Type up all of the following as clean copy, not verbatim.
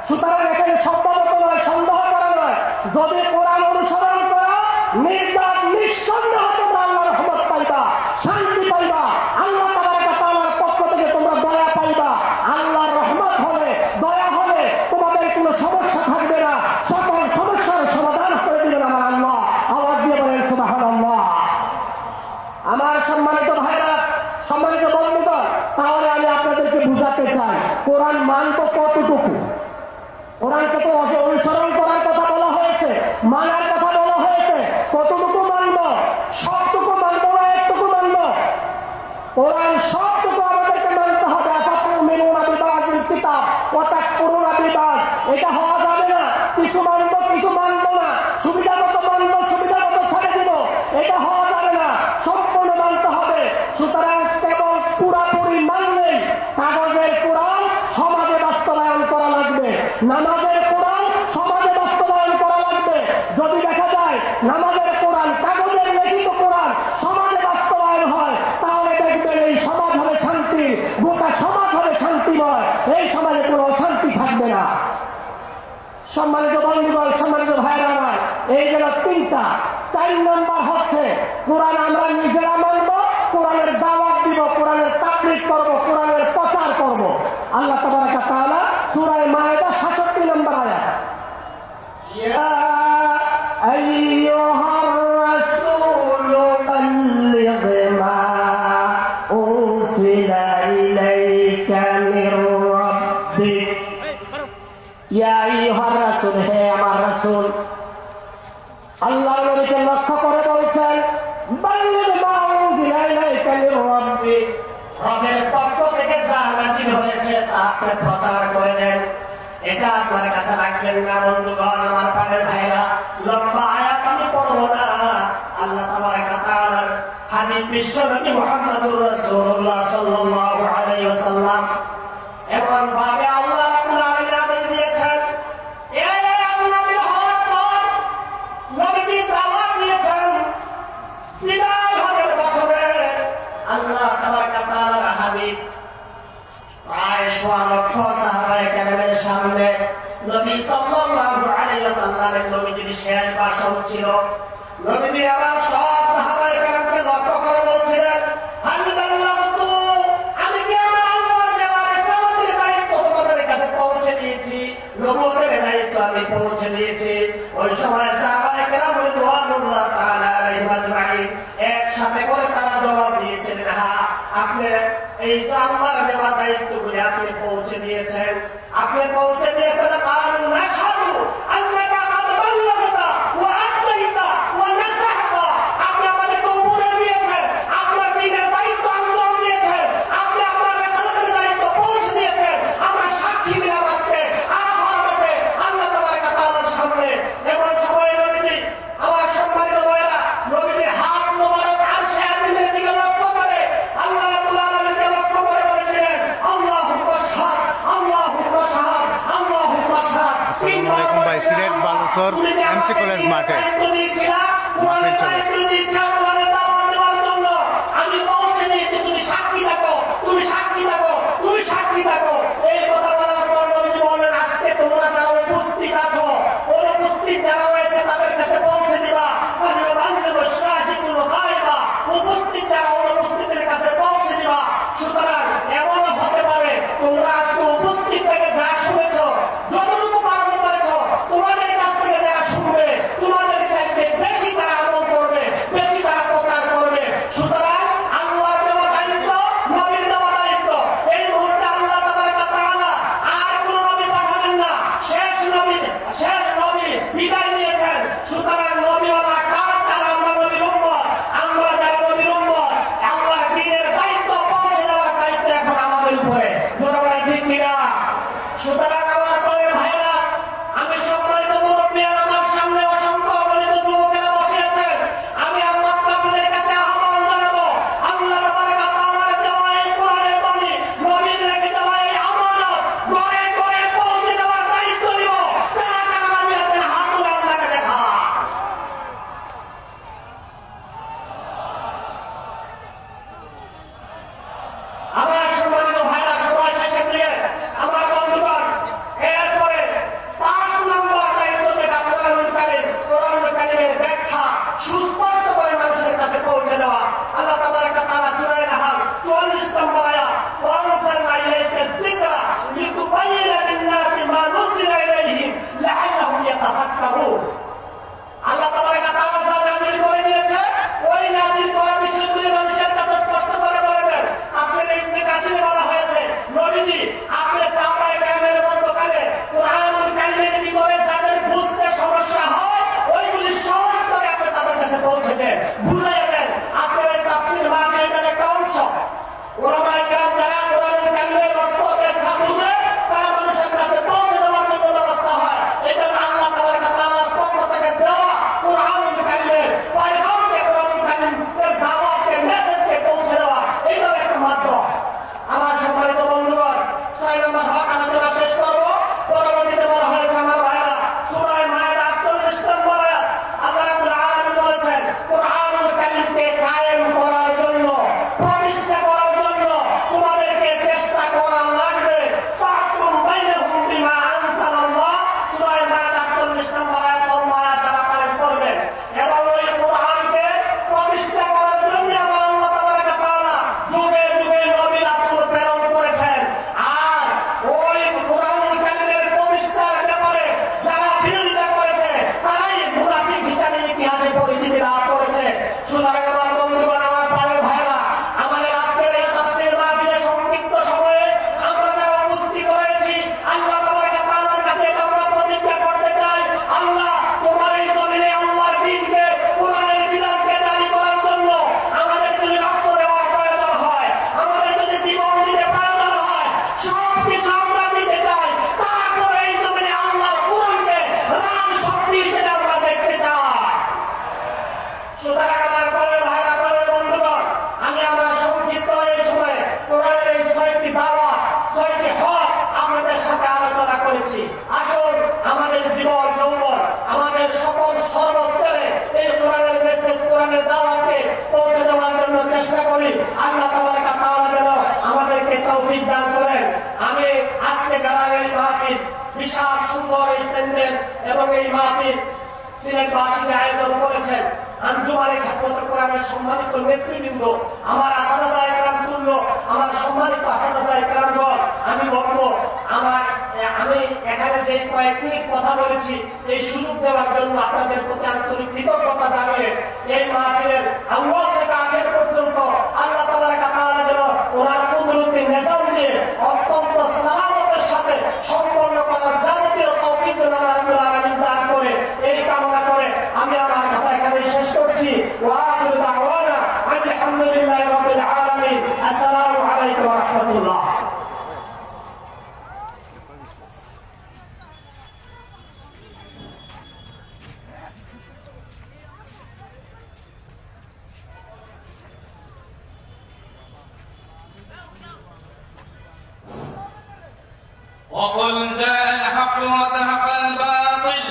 সুতরাং এখানে সম্ভবত নয়, সন্দেহ করা নয়, যদি কোরআন অনুসরণ করা নির্দাত নিঃসন্দেহ তোমরা আল্লাহর রহমত পাইবা, শান্তি পাইবা, আল্লাহ তাআলার পক্ষ থেকে তোমরা দয়া পাইবা। আল্লাহর রহমত হলে, দয়া হলে তোমাদের কোনো সমস্যা থাকবে না, সকল সমস্যার সমাধান করে দিবেন আমার আল্লাহ। আওয়াজ দিয়ে বলেন সুবহানাল্লাহ। আমার সম্মানিত ভাইরা, সম্মানিত বন্ধুগণ, তাহলে আমি আপনাদেরকে বুঝাতে চাই কোরআন মানব কতটুকু। কোরআনকে তো অনুসরণ করার কথা বলা হয়েছে, মানার কথা বলা হয়েছে, কতটুকু মানব? সবটুকু মানব না একটুকু মানব? কোরআন সবটুকু আমাদেরকে মানতে হবে। এটা হওয়া যাবে না কিছু মানব কিছু মানব না, সুবিধা মতো মানব সুবিধা মতো ছেড়ে দিব, এটা হওয়া যাবে না, সম্পূর্ণ মানতে হবে। সুতরাং কেবল পুরাপুরি মানলেই কাগজের কোরআন সমাজে বাস্তবায়ন করা লাগবে, নামাজের কোরআন সমাজে বাস্তবায়ন করা লাগবে। যদি দেখা যায় নামাজের কোরআন, কাগজের লিখিত কোরআন সমাজে বাস্তবায়ন হয়, তাহলে দেখবেন এই সমাজ হবে শান্তি, গোটা সমাজ হবে শান্তিময়, এই সমাজে কোনো অশান্তি থাকবে না। সম্মানিত বন্ধুগণ, সম্মানিত ভাইরা আমার, এই গেল তিনটা। 4 নম্বর হচ্ছে কোরআন আমরা নিজেরা মানব, কোরআনের দাওয়াত দিব, কোরআনের তাকলিদ করব, কোরআনের প্রচার করব। আল্লাহ তাবারাক ওয়া তাআলা সূরা মায়েদা 66 নম্বর আয়াত, ইয়া আইয়ুহার রাসূলু বাল্লিগ মা উনজিলা ইলাইকা মির রাব্বিক। ইয়া আইয়ুহার রাসূল, হে আমার রাসূল, আল্লাহর নবীকে লক্ষ্য করে বলছেন বাল্লিগ মা উনজিলা ইলাইকা মির রাব্বিক, রবের পক্ষ থেকে যা নাযিল হয়েছে তা আপনি প্রচার করে দেন। এটা আপনার কাছে রাখবেন না বন্ধুগণ, আমার প্রাণের ভাইরা। লম্বা আয়াত আমি পড়ব না। আল্লাহ তাবারাক ওয়া তাআলার হাবিব বিশ্ব নবী মুহাম্মদুর রাসূলুল্লাহ সাল্লাল্লাহু আলাইহি ওয়াসাল্লাম এমন ভাবে আল্লাহ রাব্বুল আলামিন আদেশ দিয়েছেন, এই নবী হওয়ার পর নবীজি দাওয়াত দিয়েছেন বিদায় হজের বছরে। আল্লাহ তাবারাক ওয়া তাআলার হাবিব প্রায় 1.5 লক্ষ সাহাবায়ে কেরামের সামনে নবী সাল্লাল্লাহু আলাইহি ওয়াসাল্লামের নবীজির শেষ ভাষণ ছিল। নবীজি আবার সব সাহাবায়ে কেরামকে লক্ষ্য করে বলছিলেন, হাল বাল্লাগতু, আমি কি আমার আল্লাহর দেওয়া রিসালাতের দায়িত্ব তোমাদের কাছে পৌঁছে দিয়েছি, নবুয়তের দায়িত্ব আমি পৌঁছে দিয়েছি। ওই সময় সাহাবায়ে কেরাম রাদিয়াল্লাহু তাআলা আলাইহিম আজমাইন একসাথে করে তারা জবাব দিয়েছিলেন, হ্যাঁ আপনি এই তো আল্লাহর দেওয়া দায়িত্বগুলি আপনি পৌঁছে দিয়েছেন, আপনি পৌঁছে দিয়েছেন। কালু নাশহাদু আন্নাকা কাদ বাল্লাগতা ওয়া আতাইতা ওয়া নাসাহতা, আপনি আমাদেরকে উপরে দিয়েছেন, আপনার দ্বীনের দায়িত্ব আঞ্জাম দিয়েছেন, আপনি আপনার রিসালাতের দায়িত্ব পৌঁছে দিয়েছেন। আমরা সাক্ষী দিলাম আজকে আরাফার মাঠে আল্লাহ তাবারাক ওয়া তাআলার সামনে। এমন সময় নবীজি, আমার সম্মানিত ভাইরা, নবীজি হাত মোবারক আরশে আজিমের দিকে লক্ষ্য করে আল্লাহ রাব্বুল আলামিনকে লক্ষ্য করে বলেছিলেন, আল্লাহুম্মা শাহাদ, আল্লাহুম্মা শাহাদ, আল্লাহুম্মা শাহাদ। আসসালামু আলাইকুম ভাই, সিলেট বালুচর এমসি কলেজ মাঠে আমি পৌঁছে দিয়েছি, তুমি সাক্ষী থাকো, তুমি সাক্ষী থাকো, তুমি সাক্ষী থাকো। এই কথা বলার পর নবীজি বলেন, আজকে তোমরা যারা উপস্থিত আছো, অনুপস্থিত যারা রয়েছে তাদের কাছে পৌঁছে দিবা। উপস্থিত যারা অনুপস্থিতের কাছে পৌঁছে দিবা। সুতরাং এমন হতে পারে তোমরা আজকে উপস্থিত থেকে যা শুনেছ, যতটুকু পালন করেছ, তোমাদের কাছ থেকে যারা শুনবে তোমাদের চাইতে বেশি তারা আমল করবে, বেশি তারা প্রচার করবে। সুতরাং আল্লাহর দেওয়া দায়িত্ব, নবীর দেওয়া দায়িত্ব। এই মুহূর্তে আল্লাহ তাবারাক ওয়া তাআলা আর কোন নবী পাঠাবেন না, শেষ নবী বিদায় নিয়েছেন। সুতরাং নবীওয়ালা কার? যারা আমরা নবীর উম্মত, আমরা যারা নবীর উম্মত, করেছি। আসুন আমাদের জীবন যৌবন আমাদের সকল সর্বস্তরে এই কোরআনের মেসেজ কোরআনের দাওয়াতকে পৌঁছে দেওয়ার জন্য চেষ্টা করি। আল্লাহ তাবারক ওয়া তাআলা যেন আমাদেরকে তৌফিক দান করেন। আমি আজকে যারা এই মাহফিল বিশাল সুন্দর এই প্যান্ডেল এবং এই মাহফিল সিলেটবাসীকে আয়োজন করেছেন, আঞ্জুমানে খাতমত কোরআনের সম্মানিত নেতৃবৃন্দ, আমার আসাদাতা একরাম তুল্য, আমার সম্মানিত আসাদাতা একরামগণ, আমি বলবো আমি এখানে যে কয়েক মিনিট কথা বলেছি এই সুযোগ দেওয়ার জন্য আপনাদের প্রতি আন্তরিক কৃতজ্ঞতা জানিয়ে এই মাহফিলের আউয়াল থেকে আখের পর্যন্ত আল্লাহ তাবারক ওয়া তাআলা যেন ওনার কুদরতি নিজাম দিয়ে অত্যন্ত সালামতের সাথে সম্পন্ন করার যাবতীয় তৌফিক যেন আল্লাহ রাব্বুল আলামিন দান করে এই কামনা করে আমি আমার কথা এখানে শেষ করছি। ওয়া আখিরু দাওয়ানা আলহামদুলিল্লাহি রাব্বিল আলামিন। আসসালামু আলাইকুম ওয়া রাহমাতুল্লাহ। وقل جاء الحق وزهق الباطل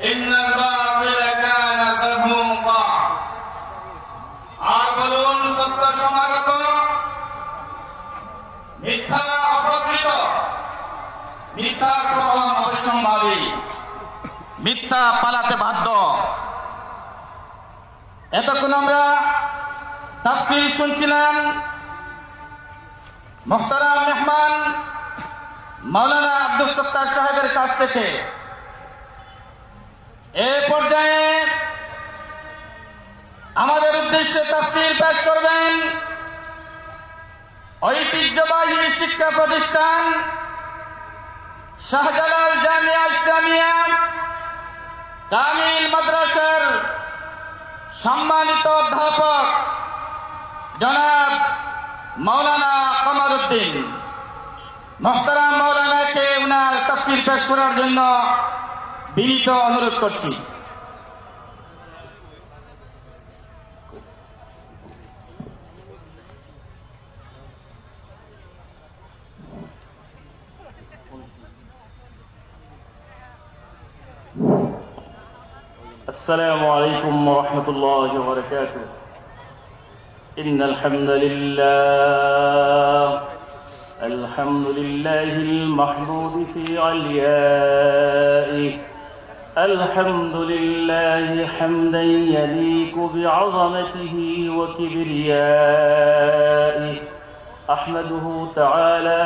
إن الباطل كان زهوقا। আর বলুন সত্য সমাগত, মিথ্যা অপ্রকৃত, মিথ্যা প্রবণ অবিসম্ভাবী, মিথ্যা পালাতে বাধ্য। এতক্ষণ আমরা তাফসীর শুনছিলাম মুহতারাম মেহমান মাওলানা আব্দুল সত্তার সাহেবের কাছ থেকে। এ পর্যায়ে আমাদের উদ্দেশ্যে তাফসীর পেশ করবেন ঐতিহ্যবাহী শিক্ষা প্রতিষ্ঠান শাহজালাল জামিয়া ইসলামিয়া কামিল মাদ্রাসার সম্মানিত অধ্যাপক জনাব মাওলানা কমরউদ্দিন। মুহতারাম মাওলানাকে উনার তাফসীর পেশ করার জন্য বিনীত অনুরোধ করছি। السلام عليكم ورحمة الله وبركاته. إن الحمد لله المحمود في عليائه، الحمد لله حمدا يليق بعظمته وكبريائه، أحمده تعالى